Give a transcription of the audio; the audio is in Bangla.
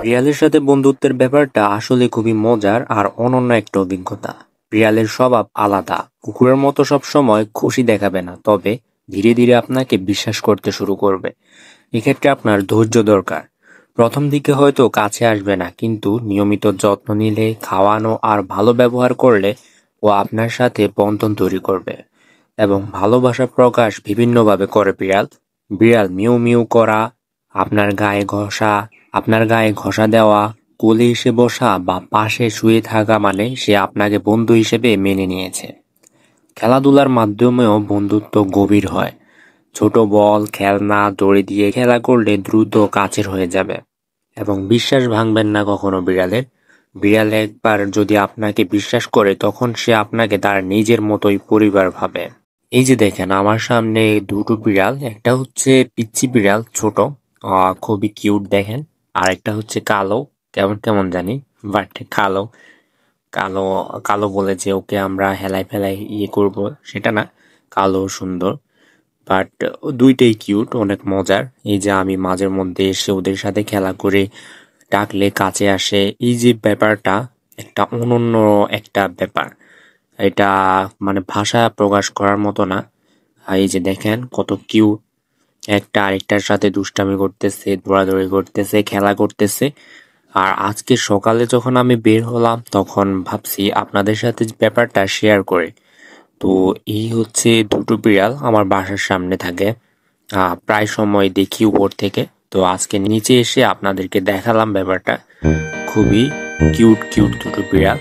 বিড়ালের সাথে বন্ধুত্বের ব্যাপারটা আসলে খুবই মজার আর অনন্য একটা অভিজ্ঞতা। বিড়ালের স্বভাব আলাদা, কুকুরের মতো সব সময় খুশি দেখাবে না, তবে ধীরে ধীরে আপনাকে বিশ্বাস করতে শুরু করবে। এক্ষেত্রে আপনার ধৈর্য দরকার। প্রথম দিকে হয়তো কাছে আসবে না, কিন্তু নিয়মিত যত্ন নিলে, খাওয়ানো আর ভালো ব্যবহার করলে ও আপনার সাথে বন্ধন তৈরি করবে। এবং ভালোবাসা প্রকাশ বিভিন্নভাবে করে বিড়াল। বিড়াল মিউ মিউ করা, আপনার গায়ে ঘষা, আপনার গায়ে ঘষা দেওয়া, কোলে এসে বসা বা পাশে শুয়ে থাকা মানে সে আপনাকে বন্ধু হিসেবে মেনে নিয়েছে। খেলাধুলার মাধ্যমেও বন্ধুত্ব গভীর হয়। ছোট বল, খেলনা, দড়ি দিয়ে খেলা করলে দ্রুত কাছের হয়ে যাবে। এবং বিশ্বাস ভাঙবেন না কখনো বিড়ালের। বিড়াল একবার যদি আপনাকে বিশ্বাস করে, তখন সে আপনাকে তার নিজের মতোই পরিবার ভাবে। এই যে দেখেন আমার সামনে দুটো বিড়াল, একটা হচ্ছে পিচ্চি বিড়াল ছোট, খুবই কিউট দেখেন। আর একটা হচ্ছে কালো, কেমন কেমন জানি, বাট কালো। কালো কালো বলে যে ওকে আমরা হেলাই ফেলাই করব, সেটা না। কালো সুন্দর, বাট দুইটাই কিউট, অনেক মজার। এই যে আমি মাঝের মধ্যে এসে ওদের সাথে খেলা করে ডাকলে কাছে আসে, এই যে ব্যাপারটা একটা অনন্য একটা ব্যাপার। এটা মানে ভাষা প্রকাশ করার মতো না। আর এই যে দেখেন কত কিউট, একটা আরেকটার সাথে দুষ্টামি করতেছে, দৌড়াদৌড়ি করতেছে, খেলা করতেছে। আর আজকে সকালে যখন আমি বের হলাম, তখন ভাবছি আপনাদের সাথে ব্যাপারটা শেয়ার করে। তো এই হচ্ছে দুটো বিড়াল আমার বাসার সামনে থাকে, প্রায় সময় দেখি উপর থেকে। তো আজকে নিচে এসে আপনাদেরকে দেখালাম ব্যাপারটা। খুবই কিউট কিউট দুটো বিড়াল।